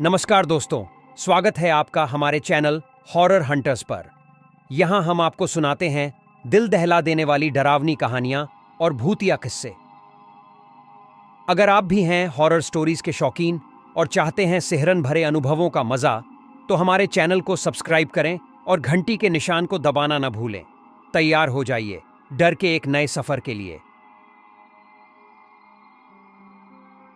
नमस्कार दोस्तों, स्वागत है आपका हमारे चैनल हॉरर हंटर्स पर। यहाँ हम आपको सुनाते हैं दिल दहला देने वाली डरावनी कहानियां और भूतिया किस्से। अगर आप भी हैं हॉरर स्टोरीज के शौकीन और चाहते हैं सिहरन भरे अनुभवों का मजा, तो हमारे चैनल को सब्सक्राइब करें और घंटी के निशान को दबाना न भूलें। तैयार हो जाइए डर के एक नए सफर के लिए।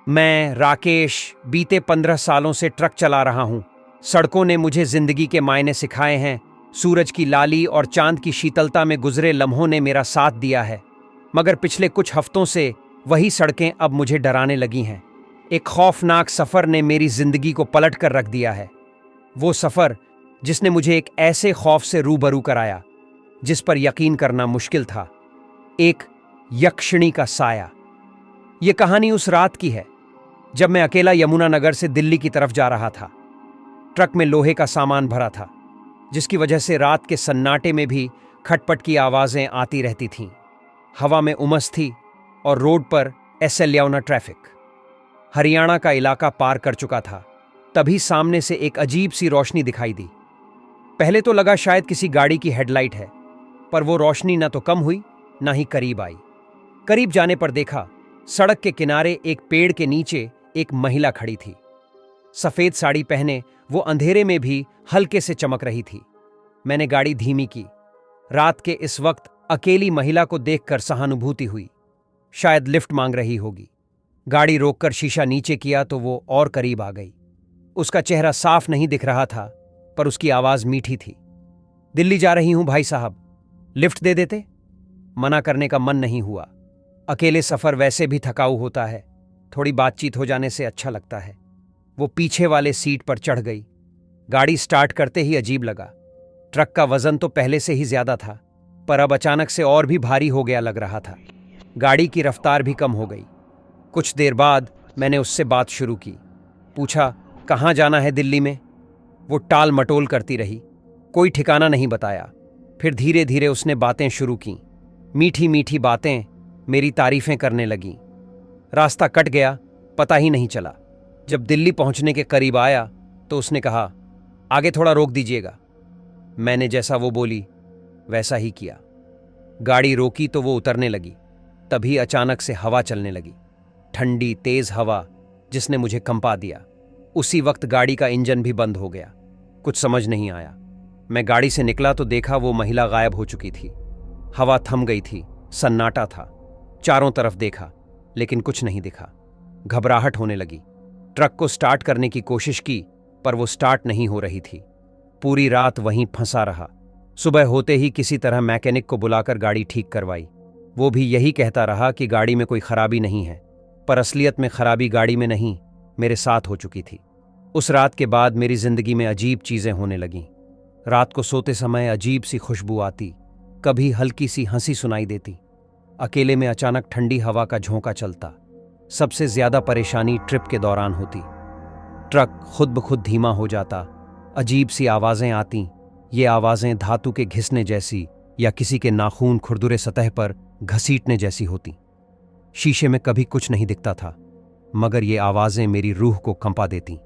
मैं राकेश बीते 15 सालों से ट्रक चला रहा हूं। सड़कों ने मुझे जिंदगी के मायने सिखाए हैं। सूरज की लाली और चांद की शीतलता में गुजरे लम्हों ने मेरा साथ दिया है, मगर पिछले कुछ हफ्तों से वही सड़कें अब मुझे डराने लगी हैं। एक खौफनाक सफर ने मेरी जिंदगी को पलट कर रख दिया है। वो सफर जिसने मुझे एक ऐसे खौफ से रूबरू कराया जिस पर यकीन करना मुश्किल था। एक यक्षिणी का साया। ये कहानी उस रात की है जब मैं अकेला यमुनानगर से दिल्ली की तरफ जा रहा था। ट्रक में लोहे का सामान भरा था, जिसकी वजह से रात के सन्नाटे में भी खटपट की आवाजें आती रहती थीं। हवा में उमस थी और रोड पर एसएल ट्रैफिक। हरियाणा का इलाका पार कर चुका था, तभी सामने से एक अजीब सी रोशनी दिखाई दी। पहले तो लगा शायद किसी गाड़ी की हेडलाइट है, पर वो रोशनी न तो कम हुई न ही करीब आई। करीब जाने पर देखा, सड़क के किनारे एक पेड़ के नीचे एक महिला खड़ी थी। सफेद साड़ी पहने वो अंधेरे में भी हल्के से चमक रही थी। मैंने गाड़ी धीमी की। रात के इस वक्त अकेली महिला को देखकर सहानुभूति हुई। शायद लिफ्ट मांग रही होगी। गाड़ी रोककर शीशा नीचे किया तो वो और करीब आ गई। उसका चेहरा साफ नहीं दिख रहा था, पर उसकी आवाज मीठी थी। दिल्ली जा रही हूं भाई साहब, लिफ्ट दे देते? मना करने का मन नहीं हुआ। अकेले सफर वैसे भी थकाऊ होता है, थोड़ी बातचीत हो जाने से अच्छा लगता है। वो पीछे वाले सीट पर चढ़ गई। गाड़ी स्टार्ट करते ही अजीब लगा। ट्रक का वजन तो पहले से ही ज्यादा था, पर अब अचानक से और भी भारी हो गया लग रहा था। गाड़ी की रफ्तार भी कम हो गई। कुछ देर बाद मैंने उससे बात शुरू की। पूछा, कहाँ जाना है दिल्ली में? वो टाल मटोल करती रही, कोई ठिकाना नहीं बताया। फिर धीरे धीरे उसने बातें शुरू की। मीठी मीठी बातें, मेरी तारीफें करने लगी। रास्ता कट गया, पता ही नहीं चला। जब दिल्ली पहुंचने के करीब आया तो उसने कहा, आगे थोड़ा रोक दीजिएगा। मैंने जैसा वो बोली वैसा ही किया। गाड़ी रोकी तो वो उतरने लगी। तभी अचानक से हवा चलने लगी, ठंडी तेज हवा, जिसने मुझे कंपा दिया। उसी वक्त गाड़ी का इंजन भी बंद हो गया। कुछ समझ नहीं आया। मैं गाड़ी से निकला तो देखा वो महिला गायब हो चुकी थी। हवा थम गई थी, सन्नाटा था। चारों तरफ देखा, लेकिन कुछ नहीं दिखा। घबराहट होने लगी। ट्रक को स्टार्ट करने की कोशिश की, पर वो स्टार्ट नहीं हो रही थी। पूरी रात वहीं फंसा रहा। सुबह होते ही किसी तरह मैकेनिक को बुलाकर गाड़ी ठीक करवाई। वो भी यही कहता रहा कि गाड़ी में कोई खराबी नहीं है, पर असलियत में खराबी गाड़ी में नहीं, मेरे साथ हो चुकी थी। उस रात के बाद मेरी जिंदगी में अजीब चीजें होने लगीं। रात को सोते समय अजीब सी खुशबू आती, कभी हल्की सी हंसी सुनाई देती। अकेले में अचानक ठंडी हवा का झोंका चलता। सबसे ज्यादा परेशानी ट्रिप के दौरान होती। ट्रक खुद ब खुद धीमा हो जाता। अजीब सी आवाजें आती। ये आवाजें धातु के घिसने जैसी या किसी के नाखून खुरदुरे सतह पर घसीटने जैसी होती। शीशे में कभी कुछ नहीं दिखता था, मगर ये आवाजें मेरी रूह को कंपा देती।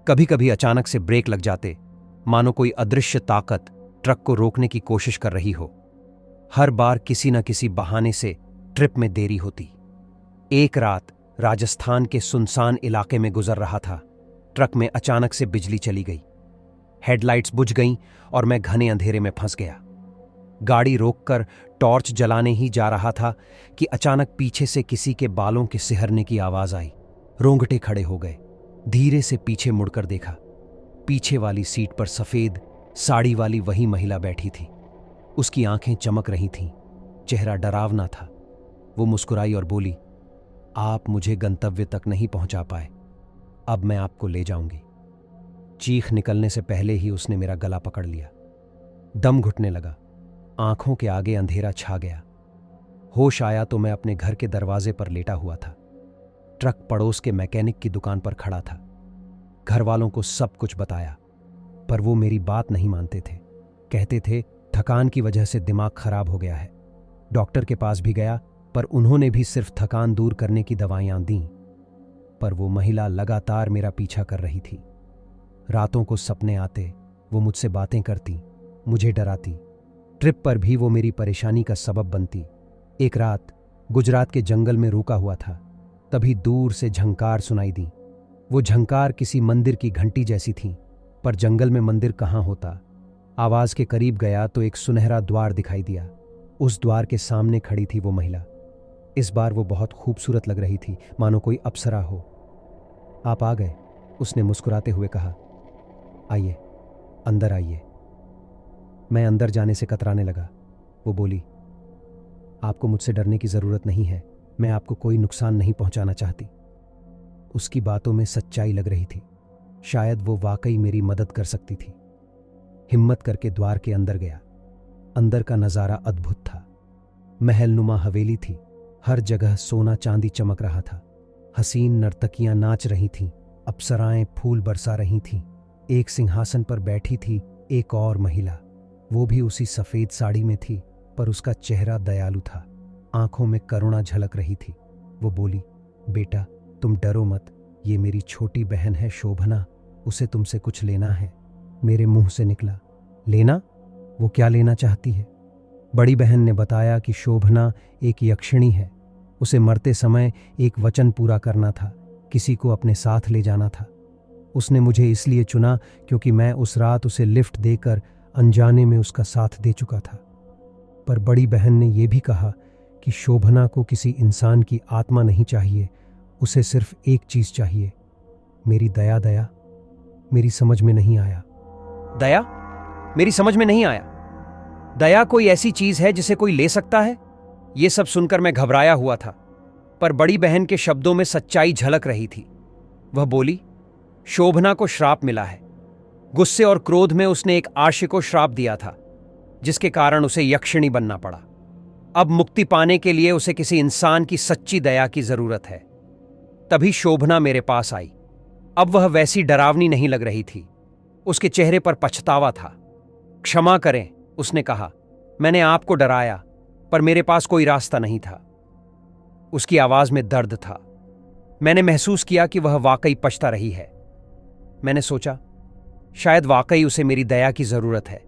कभी कभी अचानक से ब्रेक लग जाते, मानो कोई अदृश्य ताकत ट्रक को रोकने की कोशिश कर रही हो। हर बार किसी न किसी बहाने से ट्रिप में देरी होती। एक रात राजस्थान के सुनसान इलाके में गुजर रहा था। ट्रक में अचानक से बिजली चली गई। हेडलाइट्स बुझ गईं और मैं घने अंधेरे में फंस गया। गाड़ी रोककर टॉर्च जलाने ही जा रहा था कि अचानक पीछे से किसी के बालों के सिहरने की आवाज आई। रोंगटे खड़े हो गए। धीरे से पीछे मुड़कर देखा। पीछे वाली सीट पर सफेद साड़ी वाली वही महिला बैठी थी। उसकी आंखें चमक रही थीं, चेहरा डरावना था। वो मुस्कुराई और बोली, आप मुझे गंतव्य तक नहीं पहुंचा पाए, अब मैं आपको ले जाऊंगी। चीख निकलने से पहले ही उसने मेरा गला पकड़ लिया। दम घुटने लगा। आंखों के आगे अंधेरा छा गया। होश आया तो मैं अपने घर के दरवाजे पर लेटा हुआ था। ट्रक पड़ोस के मैकेनिक की दुकान पर खड़ा था। घर वालों को सब कुछ बताया, पर वो मेरी बात नहीं मानते थे। कहते थे थकान की वजह से दिमाग खराब हो गया है। डॉक्टर के पास भी गया, पर उन्होंने भी सिर्फ थकान दूर करने की दवाइयां दी। पर वो महिला लगातार मेरा पीछा कर रही थी। रातों को सपने आते, वो मुझसे बातें करती, मुझे डराती। ट्रिप पर भी वो मेरी परेशानी का सबब बनती। एक रात गुजरात के जंगल में रुका हुआ था, तभी दूर से झंकार सुनाई दी। वो झंकार किसी मंदिर की घंटी जैसी थी, पर जंगल में मंदिर कहाँ होता। आवाज के करीब गया तो एक सुनहरा द्वार दिखाई दिया। उस द्वार के सामने खड़ी थी वो महिला। इस बार वो बहुत खूबसूरत लग रही थी, मानो कोई अप्सरा हो। आप आ गए, उसने मुस्कुराते हुए कहा। आइए, अंदर आइए। मैं अंदर जाने से कतराने लगा। वो बोली, आपको मुझसे डरने की जरूरत नहीं है, मैं आपको कोई नुकसान नहीं पहुंचाना चाहती। उसकी बातों में सच्चाई लग रही थी। शायद वो वाकई मेरी मदद कर सकती थी। हिम्मत करके द्वार के अंदर गया। अंदर का नजारा अद्भुत था। महलनुमा हवेली थी, हर जगह सोना चांदी चमक रहा था। हसीन नर्तकियां नाच रही थीं, अप्सराएं फूल बरसा रही थीं। एक सिंहासन पर बैठी थी एक और महिला, वो भी उसी सफेद साड़ी में थी, पर उसका चेहरा दयालु था, आंखों में करुणा झलक रही थी। वो बोली, बेटा तुम डरो मत, ये मेरी छोटी बहन है शोभना, उसे तुमसे कुछ लेना है। मेरे मुंह से निकला, लेना? वो क्या लेना चाहती है? बड़ी बहन ने बताया कि शोभना एक यक्षिणी है, उसे मरते समय एक वचन पूरा करना था, किसी को अपने साथ ले जाना था। उसने मुझे इसलिए चुना क्योंकि मैं उस रात उसे लिफ्ट देकर अनजाने में उसका साथ दे चुका था। पर बड़ी बहन ने यह भी कहा कि शोभना को किसी इंसान की आत्मा नहीं चाहिए, उसे सिर्फ एक चीज चाहिए, मेरी दया। दया मेरी समझ में नहीं आया। दया? मेरी समझ में नहीं आया। दया कोई ऐसी चीज है जिसे कोई ले सकता है? यह सब सुनकर मैं घबराया हुआ था, पर बड़ी बहन के शब्दों में सच्चाई झलक रही थी। वह बोली, शोभना को श्राप मिला है। गुस्से और क्रोध में उसने एक आशिक को श्राप दिया था, जिसके कारण उसे यक्षिणी बनना पड़ा। अब मुक्ति पाने के लिए उसे किसी इंसान की सच्ची दया की जरूरत है। तभी शोभना मेरे पास आई। अब वह वैसी डरावनी नहीं लग रही थी, उसके चेहरे पर पछतावा था। क्षमा करें, उसने कहा, मैंने आपको डराया, पर मेरे पास कोई रास्ता नहीं था। उसकी आवाज में दर्द था। मैंने महसूस किया कि वह वाकई पछता रही है। मैंने सोचा, शायद वाकई उसे मेरी दया की जरूरत है।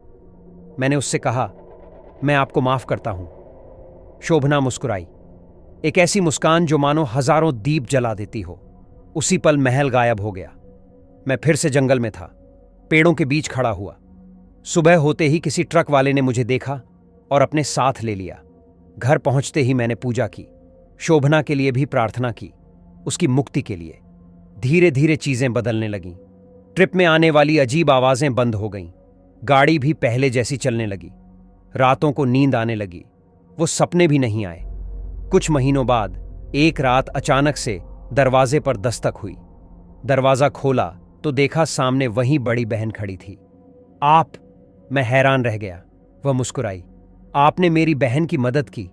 मैंने उससे कहा, मैं आपको माफ करता हूं। शोभना मुस्कुराई, एक ऐसी मुस्कान जो मानो हजारों दीप जला देती हो। उसी पल महल गायब हो गया। मैं फिर से जंगल में था, पेड़ों के बीच खड़ा हुआ। सुबह होते ही किसी ट्रक वाले ने मुझे देखा और अपने साथ ले लिया। घर पहुंचते ही मैंने पूजा की, शोभना के लिए भी प्रार्थना की, उसकी मुक्ति के लिए। धीरे धीरे चीजें बदलने लगीं। ट्रिप में आने वाली अजीब आवाजें बंद हो गईं। गाड़ी भी पहले जैसी चलने लगी। रातों को नींद आने लगी। वो सपने भी नहीं आए। कुछ महीनों बाद एक रात अचानक से दरवाजे पर दस्तक हुई। दरवाजा खोला तो देखा सामने वही बड़ी बहन खड़ी थी। आप? मैं हैरान रह गया। वह मुस्कुराई, आपने मेरी बहन की मदद की,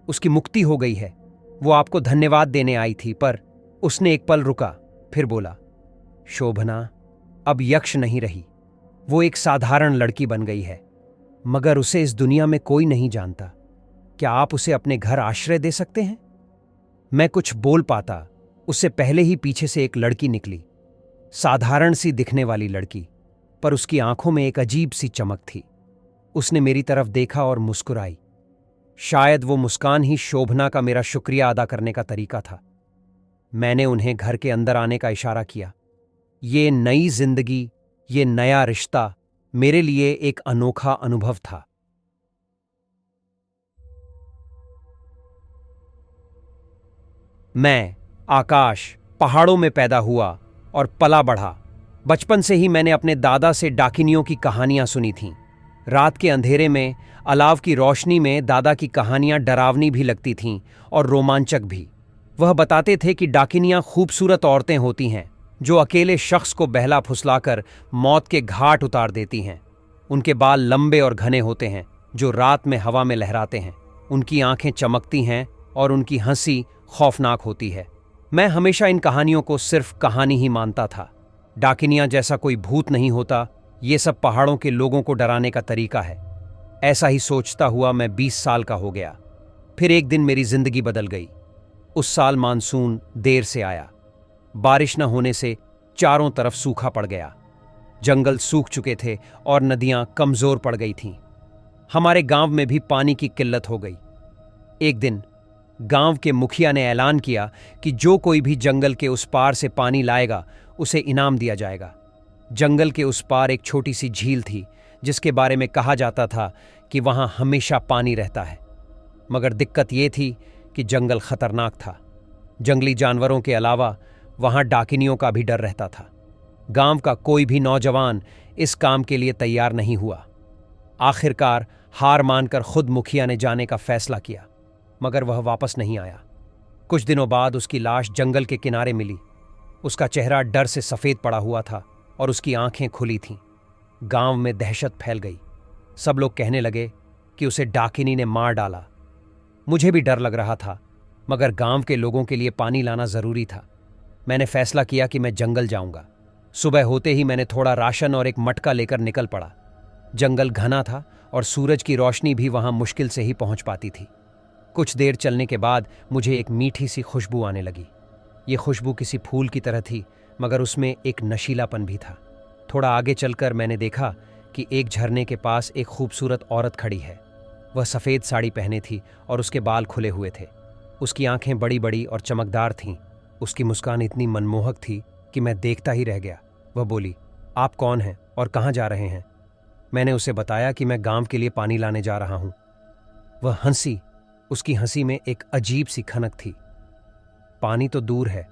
उसकी मुक्ति हो गई है। वो आपको धन्यवाद देने आई थी। पर उसने एक पल रुका, फिर बोला, शोभना अब यक्ष नहीं रही, वो एक साधारण लड़की बन गई है, मगर उसे इस दुनिया में कोई नहीं जानता। क्या आप उसे अपने घर आश्रय दे सकते हैं? मैं कुछ बोल पाता उससे पहले ही पीछे से एक लड़की निकली, साधारण सी दिखने वाली लड़की, पर उसकी आंखों में एक अजीब सी चमक थी। उसने मेरी तरफ देखा और मुस्कुराई। शायद वो मुस्कान ही शोभना का मेरा शुक्रिया अदा करने का तरीका था। मैंने उन्हें घर के अंदर आने का इशारा किया। ये नई जिंदगी, ये नया रिश्ता मेरे लिए एक अनोखा अनुभव था। मैं आकाश पहाड़ों में पैदा हुआ और पला बढ़ा। बचपन से ही मैंने अपने दादा से डाकिनियों की कहानियां सुनी थीं। रात के अंधेरे में अलाव की रोशनी में दादा की कहानियां डरावनी भी लगती थीं और रोमांचक भी। वह बताते थे कि डाकिनियां खूबसूरत औरतें होती हैं जो अकेले शख्स को बहला फुसलाकर मौत के घाट उतार देती हैं। उनके बाल लंबे और घने होते हैं जो रात में हवा में लहराते हैं। उनकी आंखें चमकती हैं और उनकी हंसी खौफनाक होती है। मैं हमेशा इन कहानियों को सिर्फ कहानी ही मानता था। डाकिनियां जैसा कोई भूत नहीं होता, ये सब पहाड़ों के लोगों को डराने का तरीका है। ऐसा ही सोचता हुआ मैं 20 साल का हो गया। फिर एक दिन मेरी जिंदगी बदल गई। उस साल मानसून देर से आया। बारिश न होने से चारों तरफ सूखा पड़ गया। जंगल सूख चुके थे और नदियां कमजोर पड़ गई थीं। हमारे गांव में भी पानी की किल्लत हो गई। एक दिन गांव के मुखिया ने ऐलान किया कि जो कोई भी जंगल के उस पार से पानी लाएगा उसे इनाम दिया जाएगा। जंगल के उस पार एक छोटी सी झील थी जिसके बारे में कहा जाता था कि वहां हमेशा पानी रहता है। मगर दिक्कत यह थी कि जंगल खतरनाक था। जंगली जानवरों के अलावा वहां डाकिनियों का भी डर रहता था। गांव का कोई भी नौजवान इस काम के लिए तैयार नहीं हुआ। आखिरकार हार मानकर खुद मुखिया ने जाने का फैसला किया, मगर वह वापस नहीं आया। कुछ दिनों बाद उसकी लाश जंगल के किनारे मिली। उसका चेहरा डर से सफेद पड़ा हुआ था और उसकी आंखें खुली थीं। गांव में दहशत फैल गई। सब लोग कहने लगे कि उसे डाकिनी ने मार डाला। मुझे भी डर लग रहा था, मगर गांव के लोगों के लिए पानी लाना जरूरी था। मैंने फैसला किया कि मैं जंगल जाऊंगा। सुबह होते ही मैंने थोड़ा राशन और एक मटका लेकर निकल पड़ा। जंगल घना था और सूरज की रोशनी भी वहां मुश्किल से ही पहुंच पाती थी। कुछ देर चलने के बाद मुझे एक मीठी सी खुशबू आने लगी। ये खुशबू किसी फूल की तरह थी, मगर उसमें एक नशीलापन भी था। थोड़ा आगे चलकर मैंने देखा कि एक झरने के पास एक खूबसूरत औरत खड़ी है। वह सफ़ेद साड़ी पहने थी और उसके बाल खुले हुए थे। उसकी आंखें बड़ी बड़ी और चमकदार थीं। उसकी मुस्कान इतनी मनमोहक थी कि मैं देखता ही रह गया। वह बोली, आप कौन हैं और कहाँ जा रहे हैं? मैंने उसे बताया कि मैं गांव के लिए पानी लाने जा रहा हूं। वह हंसी। उसकी हंसी में एक अजीब सी खनक थी। पानी तो दूर है,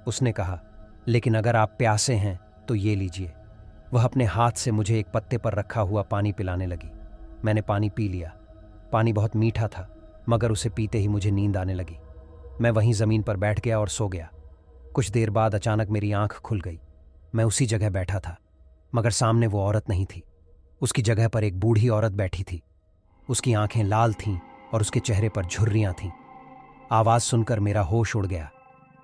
उसने कहा, लेकिन अगर आप प्यासे हैं तो ये लीजिए। वह अपने हाथ से मुझे एक पत्ते पर रखा हुआ पानी पिलाने लगी। मैंने पानी पी लिया। पानी बहुत मीठा था, मगर उसे पीते ही मुझे नींद आने लगी। मैं वहीं ज़मीन पर बैठ गया और सो गया। कुछ देर बाद अचानक मेरी आंख खुल गई। मैं उसी जगह बैठा था, मगर सामने वो औरत नहीं थी। उसकी जगह पर एक बूढ़ी औरत बैठी थी। उसकी आंखें लाल थीं और उसके चेहरे पर झुर्रियां थीं। आवाज़ सुनकर मेरा होश उड़ गया।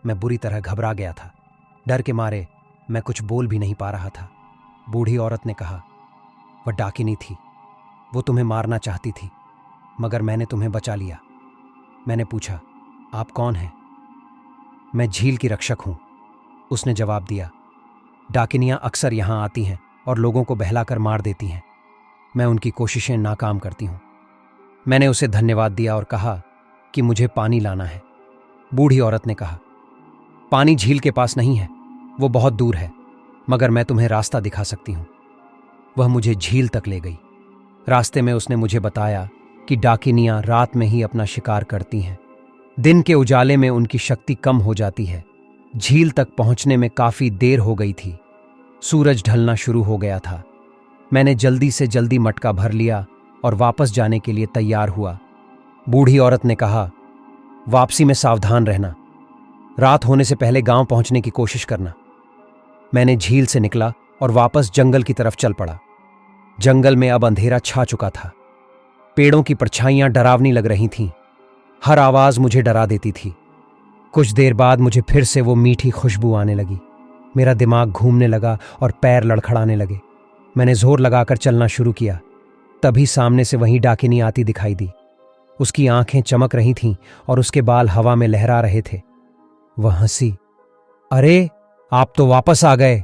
मैं बुरी तरह घबरा गया था। डर के मारे मैं कुछ बोल भी नहीं पा रहा था। बूढ़ी औरत ने कहा, वह डाकिनी थी। वो तुम्हें मारना चाहती थी, मगर मैंने तुम्हें बचा लिया। मैंने पूछा, आप कौन हैं? मैं झील की रक्षक हूं, उसने जवाब दिया। डाकिनियां अक्सर यहां आती हैं और लोगों को बहलाकर मार देती हैं। मैं उनकी कोशिशें नाकाम करती हूं। मैंने उसे धन्यवाद दिया और कहा कि मुझे पानी लाना है। बूढ़ी औरत ने कहा, पानी झील के पास नहीं है, वो बहुत दूर है, मगर मैं तुम्हें रास्ता दिखा सकती हूं। वह मुझे झील तक ले गई। रास्ते में उसने मुझे बताया कि डाकिनियां रात में ही अपना शिकार करती हैं। दिन के उजाले में उनकी शक्ति कम हो जाती है। झील तक पहुंचने में काफी देर हो गई थी। सूरज ढलना शुरू हो गया था। मैंने जल्दी से जल्दी मटका भर लिया और वापस जाने के लिए तैयार हुआ। बूढ़ी औरत ने कहा, वापसी में सावधान रहना। रात होने से पहले गांव पहुंचने की कोशिश करना। मैंने झील से निकला और वापस जंगल की तरफ चल पड़ा। जंगल में अब अंधेरा छा चुका था। पेड़ों की परछाइयां डरावनी लग रही थीं। हर आवाज मुझे डरा देती थी। कुछ देर बाद मुझे फिर से वो मीठी खुशबू आने लगी। मेरा दिमाग घूमने लगा और पैर लड़खड़ाने लगे। मैंने जोर लगाकर चलना शुरू किया। तभी सामने से वही डाकिनी आती दिखाई दी। उसकी आंखें चमक रही थीं और उसके बाल हवा में लहरा रहे थे। वह हंसी। अरे, आप तो वापस आ गए।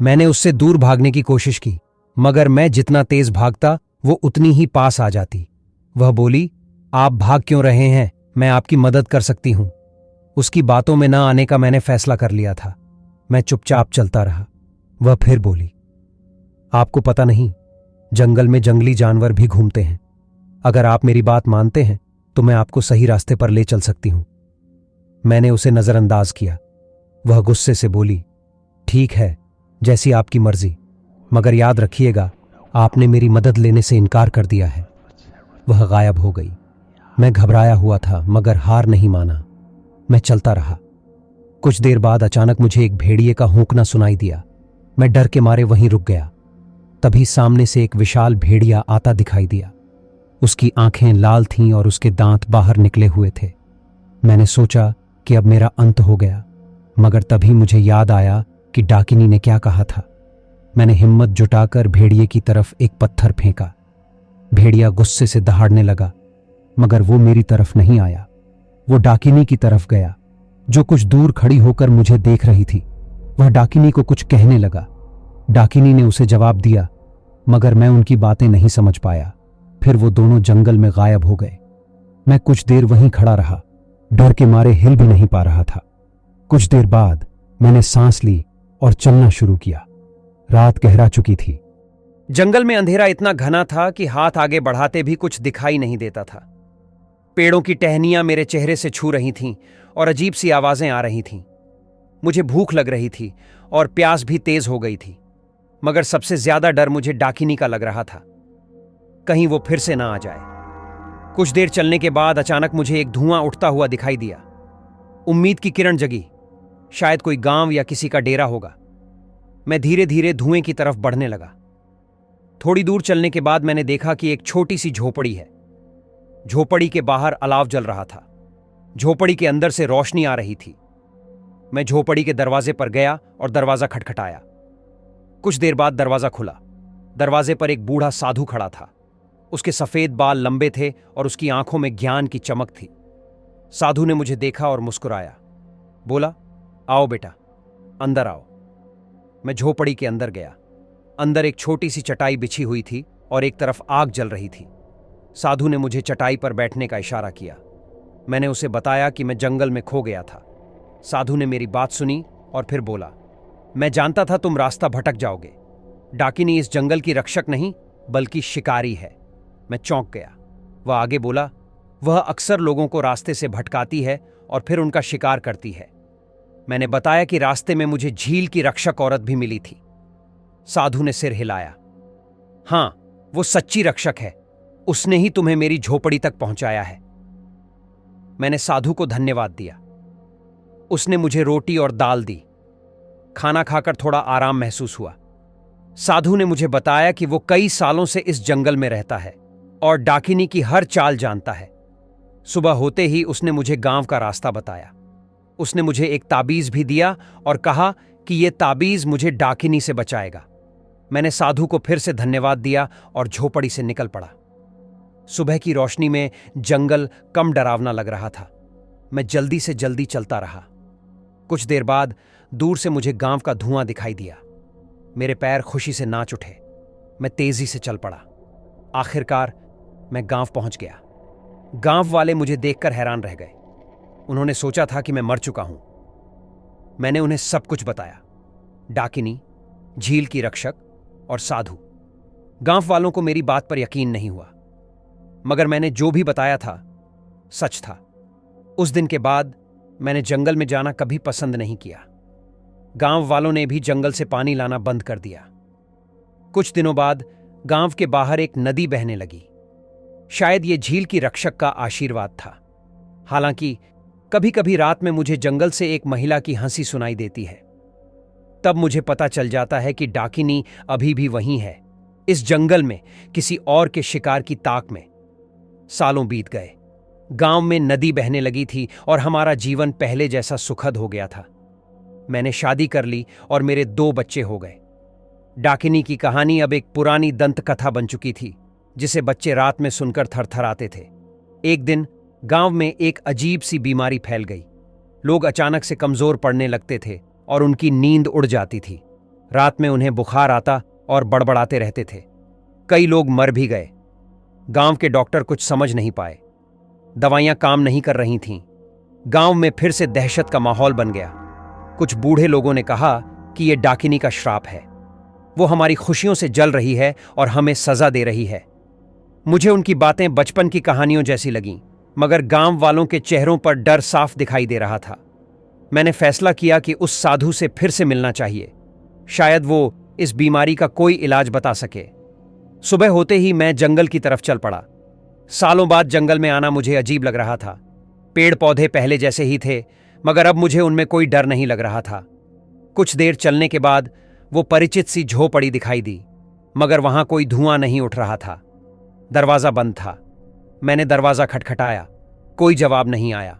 मैंने उससे दूर भागने की कोशिश की, मगर मैं जितना तेज भागता वो उतनी ही पास आ जाती। वह बोली, आप भाग क्यों रहे हैं? मैं आपकी मदद कर सकती हूं। उसकी बातों में न आने का मैंने फैसला कर लिया था। मैं चुपचाप चलता रहा। वह फिर बोली, आपको पता नहीं, जंगल में जंगली जानवर भी घूमते हैं। अगर आप मेरी बात मानते हैं तो मैं आपको सही रास्ते पर ले चल सकती हूं। मैंने उसे नजरअंदाज किया। वह गुस्से से बोली, ठीक है, जैसी आपकी मर्जी, मगर याद रखिएगा, आपने मेरी मदद लेने से इनकार कर दिया है। वह गायब हो गई। मैं घबराया हुआ था, मगर हार नहीं माना। मैं चलता रहा। कुछ देर बाद अचानक मुझे एक भेड़िए का हौंकना सुनाई दिया। मैं डर के मारे वहीं रुक गया। तभी सामने से एक विशाल भेड़िया आता दिखाई दिया। उसकी आंखें लाल थीं और उसके दांत बाहर निकले हुए थे। मैंने सोचा कि अब मेरा अंत हो गया, मगर तभी मुझे याद आया कि डाकिनी ने क्या कहा था। मैंने हिम्मत जुटाकर भेड़िए की तरफ एक पत्थर फेंका। भेड़िया गुस्से से दहाड़ने लगा, मगर वो मेरी तरफ नहीं आया। वो डाकिनी की तरफ गया। जो कुछ दूर खड़ी होकर मुझे देख रही थी। वह डाकिनी को कुछ कहने लगा। डाकिनी ने उसे जवाब दिया, मगर मैं उनकी बातें नहीं समझ पाया। फिर वो दोनों जंगल में गायब हो गए। मैं कुछ देर वहीं खड़ा रहा, डर के मारे हिल भी नहीं पा रहा था। कुछ देर बाद मैंने सांस ली और चलना शुरू किया। रात गहरा चुकी थी। जंगल में अंधेरा इतना घना था कि हाथ आगे बढ़ाते भी कुछ दिखाई नहीं देता था। पेड़ों की टहनियां मेरे चेहरे से छू रही थीं और अजीब सी आवाजें आ रही थीं। मुझे भूख लग रही थी और प्यास भी तेज हो गई थी, मगर सबसे ज्यादा डर मुझे डाकिनी का लग रहा था, कहीं वो फिर से ना आ जाए। कुछ देर चलने के बाद अचानक मुझे एक धुआं उठता हुआ दिखाई दिया। उम्मीद की किरण जगी, शायद कोई गांव या किसी का डेरा होगा। मैं धीरे धीरे धुएं की तरफ बढ़ने लगा। थोड़ी दूर चलने के बाद मैंने देखा कि एक छोटी सी झोपड़ी है। झोपड़ी के बाहर अलाव जल रहा था। झोपड़ी के अंदर से रोशनी आ रही थी। मैं झोपड़ी के दरवाजे पर गया और दरवाजा खटखटाया। कुछ देर बाद दरवाजा खुला। दरवाजे पर एक बूढ़ा साधु खड़ा था। उसके सफेद बाल लंबे थे और उसकी आंखों में ज्ञान की चमक थी। साधु ने मुझे देखा और मुस्कुराया। बोला, आओ बेटा, अंदर आओ। मैं झोपड़ी के अंदर गया। अंदर एक छोटी सी चटाई बिछी हुई थी और एक तरफ आग जल रही थी। साधु ने मुझे चटाई पर बैठने का इशारा किया। मैंने उसे बताया कि मैं जंगल में खो गया था। साधु ने मेरी बात सुनी और फिर बोला, मैं जानता था तुम रास्ता भटक जाओगे। डाकिनी इस जंगल की रक्षक नहीं बल्कि शिकारी है। मैं चौंक गया। वह आगे बोला, वह अक्सर लोगों को रास्ते से भटकाती है और फिर उनका शिकार करती है। मैंने बताया कि रास्ते में मुझे झील की रक्षक औरत भी मिली थी। साधु ने सिर हिलाया। हां, वो सच्ची रक्षक है। उसने ही तुम्हें मेरी झोपड़ी तक पहुंचाया है। मैंने साधु को धन्यवाद दिया। उसने मुझे रोटी और दाल दी। खाना खाकर थोड़ा आराम महसूस हुआ। साधु ने मुझे बताया कि वो कई सालों से इस जंगल में रहता है और डाकिनी की हर चाल जानता है। सुबह होते ही उसने मुझे गांव का रास्ता बताया। उसने मुझे एक ताबीज भी दिया और कहा कि यह ताबीज मुझे डाकिनी से बचाएगा। मैंने साधु को फिर से धन्यवाद दिया और झोपड़ी से निकल पड़ा। सुबह की रोशनी में जंगल कम डरावना लग रहा था। मैं जल्दी से जल्दी चलता रहा। कुछ देर बाद दूर से मुझे गांव का धुआं दिखाई दिया। मेरे पैर खुशी से नाच उठे। मैं तेजी से चल पड़ा। आखिरकार मैं गांव पहुंच गया। गांव वाले मुझे देखकर हैरान रह गए। उन्होंने सोचा था कि मैं मर चुका हूं। मैंने उन्हें सब कुछ बताया, डाकिनी, झील की रक्षक और साधु। गांव वालों को मेरी बात पर यकीन नहीं हुआ, मगर मैंने जो भी बताया था सच था। उस दिन के बाद मैंने जंगल में जाना कभी पसंद नहीं किया। गांव वालों ने भी जंगल से पानी लाना बंद कर दिया। कुछ दिनों बाद गांव के बाहर एक नदी बहने लगी। शायद ये झील की रक्षक का आशीर्वाद था। हालांकि कभी कभी रात में मुझे जंगल से एक महिला की हंसी सुनाई देती है। तब मुझे पता चल जाता है कि डाकिनी अभी भी वहीं है, इस जंगल में, किसी और के शिकार की ताक में। सालों बीत गए। गांव में नदी बहने लगी थी और हमारा जीवन पहले जैसा सुखद हो गया था। मैंने शादी कर ली और मेरे 2 बच्चे हो गए। डाकिनी की कहानी अब एक पुरानी दंत कथा बन चुकी थी, जिसे बच्चे रात में सुनकर थरथराते थे। एक दिन गांव में एक अजीब सी बीमारी फैल गई। लोग अचानक से कमजोर पड़ने लगते थे और उनकी नींद उड़ जाती थी। रात में उन्हें बुखार आता और बड़बड़ाते रहते थे। कई लोग मर भी गए। गांव के डॉक्टर कुछ समझ नहीं पाए। दवाइयां काम नहीं कर रही थीं। गांव में फिर से दहशत का माहौल बन गया। कुछ बूढ़े लोगों ने कहा कि यह डाकिनी का श्राप है। वो हमारी खुशियों से जल रही है और हमें सजा दे रही है। मुझे उनकी बातें बचपन की कहानियों जैसी लगीं, मगर गांव वालों के चेहरों पर डर साफ दिखाई दे रहा था। मैंने फैसला किया कि उस साधु से फिर से मिलना चाहिए। शायद वो इस बीमारी का कोई इलाज बता सके। सुबह होते ही मैं जंगल की तरफ चल पड़ा। सालों बाद जंगल में आना मुझे अजीब लग रहा था। पेड़ पौधे पहले जैसे ही थे, मगर अब मुझे उनमें कोई डर नहीं लग रहा था। कुछ देर चलने के बाद वो परिचित सी झोपड़ी दिखाई दी, मगर वहां कोई धुआं नहीं उठ रहा था। दरवाजा बंद था। मैंने दरवाजा खटखटाया। कोई जवाब नहीं आया।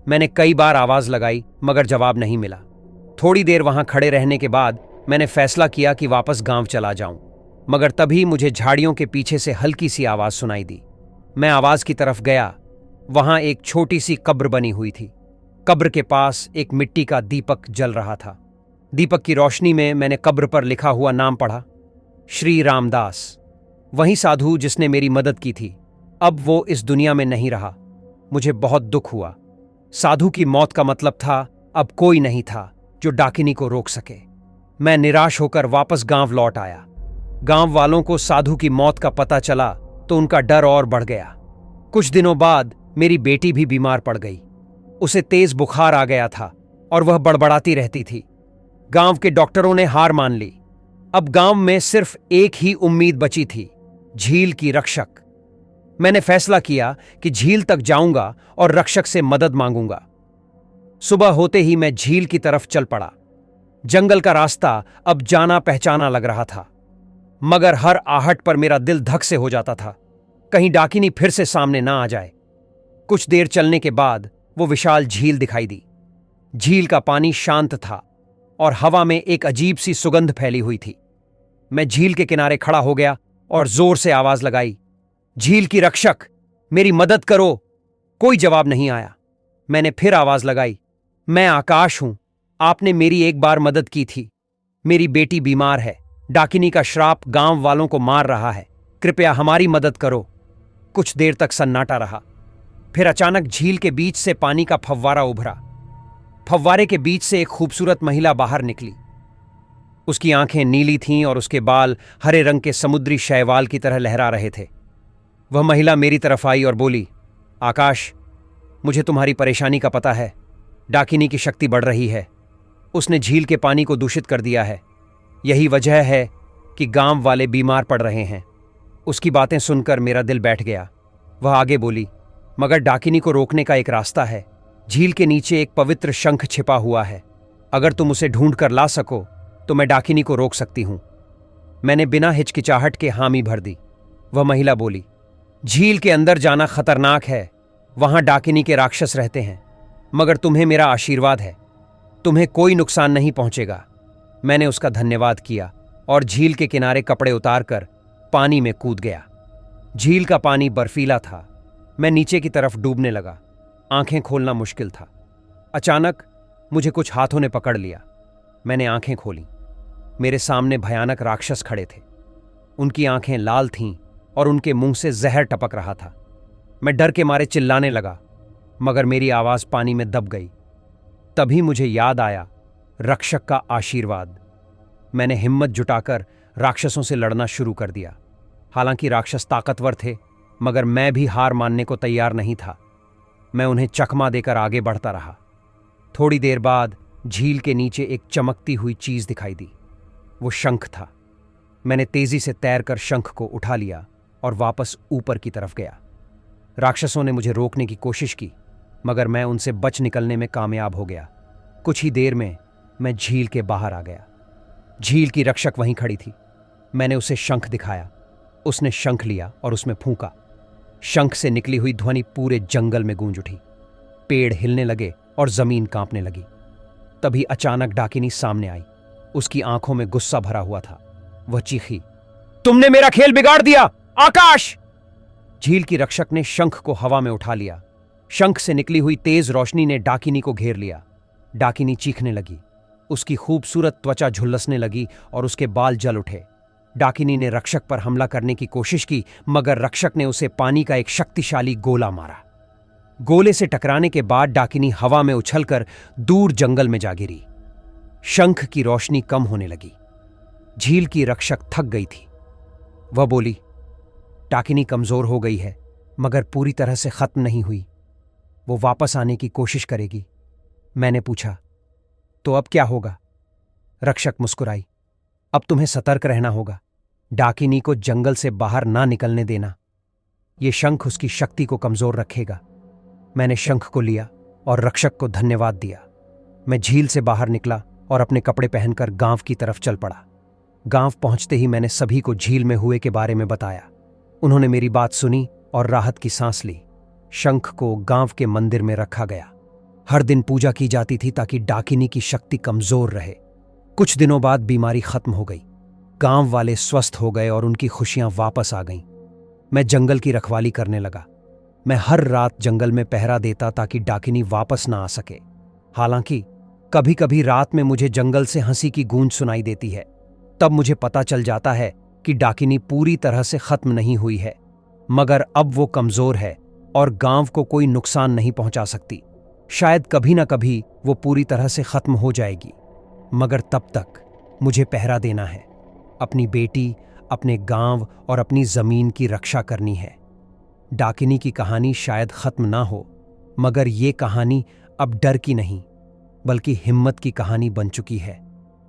मैंने कई बार आवाज लगाई, मगर जवाब नहीं मिला। थोड़ी देर वहां खड़े रहने के बाद मैंने फैसला किया कि वापस गांव चला जाऊं, मगर तभी मुझे झाड़ियों के पीछे से हल्की सी आवाज सुनाई दी। मैं आवाज की तरफ गया। वहां एक छोटी सी कब्र बनी हुई थी। कब्र के पास एक मिट्टी का दीपक जल रहा था। दीपक की रोशनी में मैंने कब्र पर लिखा हुआ नाम पढ़ा, श्री रामदास। वही साधु जिसने मेरी मदद की थी, अब वो इस दुनिया में नहीं रहा। मुझे बहुत दुख हुआ। साधु की मौत का मतलब था अब कोई नहीं था जो डाकिनी को रोक सके। मैं निराश होकर वापस गांव लौट आया। गांव वालों को साधु की मौत का पता चला तो उनका डर और बढ़ गया। कुछ दिनों बाद मेरी बेटी भी बीमार पड़ गई। उसे तेज बुखार आ गया था और वह बड़बड़ाती रहती थी। गांव के डॉक्टरों ने हार मान ली। अब गांव में सिर्फ एक ही उम्मीद बची थी, झील की रक्षक। मैंने फैसला किया कि झील तक जाऊंगा और रक्षक से मदद मांगूंगा। सुबह होते ही मैं झील की तरफ चल पड़ा। जंगल का रास्ता अब जाना पहचाना लग रहा था, मगर हर आहट पर मेरा दिल धक से हो जाता था, कहीं डाकिनी फिर से सामने ना आ जाए। कुछ देर चलने के बाद वो विशाल झील दिखाई दी। झील का पानी शांत था और हवा में एक अजीब सी सुगंध फैली हुई थी। मैं झील के किनारे खड़ा हो गया और जोर से आवाज लगाई, झील की रक्षक, मेरी मदद करो। कोई जवाब नहीं आया। मैंने फिर आवाज लगाई, मैं आकाश हूं, आपने मेरी एक बार मदद की थी। मेरी बेटी बीमार है, डाकिनी का श्राप गांव वालों को मार रहा है, कृपया हमारी मदद करो। कुछ देर तक सन्नाटा रहा। फिर अचानक झील के बीच से पानी का फव्वारा उभरा। फव्वारे के बीच से एक खूबसूरत महिला बाहर निकली। उसकी आंखें नीली थीं और उसके बाल हरे रंग के समुद्री शैवाल की तरह लहरा रहे थे। वह महिला मेरी तरफ आई और बोली, आकाश, मुझे तुम्हारी परेशानी का पता है। डाकिनी की शक्ति बढ़ रही है। उसने झील के पानी को दूषित कर दिया है। यही वजह है कि गांव वाले बीमार पड़ रहे हैं। उसकी बातें सुनकर मेरा दिल बैठ गया। वह आगे बोली, मगर डाकिनी को रोकने का एक रास्ता है। झील के नीचे एक पवित्र शंख छिपा हुआ है। अगर तुम उसे ढूंढ कर ला सको तो मैं डाकिनी को रोक सकती हूं। मैंने बिना हिचकिचाहट के हामी भर दी। वह महिला बोली, झील के अंदर जाना खतरनाक है, वहां डाकिनी के राक्षस रहते हैं, मगर तुम्हें मेरा आशीर्वाद है, तुम्हें कोई नुकसान नहीं पहुंचेगा। मैंने उसका धन्यवाद किया और झील के किनारे कपड़े उतारकर पानी में कूद गया। झील का पानी बर्फीला था। मैं नीचे की तरफ डूबने लगा। आंखें खोलना मुश्किल था। अचानक मुझे कुछ हाथों ने पकड़ लिया। मैंने आंखें खोली। मेरे सामने भयानक राक्षस खड़े थे। उनकी आंखें लाल थीं और उनके मुंह से जहर टपक रहा था। मैं डर के मारे चिल्लाने लगा, मगर मेरी आवाज पानी में दब गई। तभी मुझे याद आया रक्षक का आशीर्वाद। मैंने हिम्मत जुटाकर राक्षसों से लड़ना शुरू कर दिया। हालांकि राक्षस ताकतवर थे, मगर मैं भी हार मानने को तैयार नहीं था। मैं उन्हें चकमा देकर आगे बढ़ता रहा। थोड़ी देर बाद झील के नीचे एक चमकती हुई चीज दिखाई दी। वो शंख था। मैंने तेजी से तैरकर शंख को उठा लिया और वापस ऊपर की तरफ गया। राक्षसों ने मुझे रोकने की कोशिश की, मगर मैं उनसे बच निकलने में कामयाब हो गया। कुछ ही देर में मैं झील के बाहर आ गया। झील की रक्षक वहीं खड़ी थी। मैंने उसे शंख दिखाया। उसने शंख लिया और उसमें फूंका। शंख से निकली हुई ध्वनि पूरे जंगल में गूंज उठी। पेड़ हिलने लगे और जमीन कांपने लगी। तभी अचानक डाकिनी सामने आई। उसकी आंखों में गुस्सा भरा हुआ था। वह चीखी, तुमने मेरा खेल बिगाड़ दिया, आकाश! झील की रक्षक ने शंख को हवा में उठा लिया। शंख से निकली हुई तेज रोशनी ने डाकिनी को घेर लिया। डाकिनी चीखने लगी। उसकी खूबसूरत त्वचा झुलसने लगी और उसके बाल जल उठे। डाकिनी ने रक्षक पर हमला करने की कोशिश की, मगर रक्षक ने उसे पानी का एक शक्तिशाली गोला मारा। गोले से टकराने के बाद डाकिनी हवा में उछलकर दूर जंगल में जा गिरी। शंख की रोशनी कम होने लगी। झील की रक्षक थक गई थी। वह बोली, डाकिनी कमजोर हो गई है, मगर पूरी तरह से खत्म नहीं हुई। वो वापस आने की कोशिश करेगी। मैंने पूछा, तो अब क्या होगा? रक्षक मुस्कुराई, अब तुम्हें सतर्क रहना होगा। डाकिनी को जंगल से बाहर ना निकलने देना। ये शंख उसकी शक्ति को कमजोर रखेगा। मैंने शंख को लिया और रक्षक को धन्यवाद दिया। मैं झील से बाहर निकला और अपने कपड़े पहनकर गांव की तरफ चल पड़ा। गांव पहुंचते ही मैंने सभी को झील में हुए के बारे में बताया। उन्होंने मेरी बात सुनी और राहत की सांस ली। शंख को गांव के मंदिर में रखा गया। हर दिन पूजा की जाती थी ताकि डाकिनी की शक्ति कमजोर रहे। कुछ दिनों बाद बीमारी खत्म हो गई। गांव वाले स्वस्थ हो गए और उनकी खुशियां वापस आ गईं। मैं जंगल की रखवाली करने लगा। मैं हर रात जंगल में पहरा देता ताकि डाकिनी वापस ना आ सके। हालांकि कभी कभी रात में मुझे जंगल से हंसी की गूंज सुनाई देती है। तब मुझे पता चल जाता है कि डाकिनी पूरी तरह से खत्म नहीं हुई है, मगर अब वो कमजोर है और गांव को कोई नुकसान नहीं पहुंचा सकती। शायद कभी ना कभी वो पूरी तरह से खत्म हो जाएगी, मगर तब तक मुझे पहरा देना है। अपनी बेटी, अपने गांव और अपनी जमीन की रक्षा करनी है। डाकिनी की कहानी शायद खत्म ना हो, मगर ये कहानी अब डर की नहीं बल्कि हिम्मत की कहानी बन चुकी है।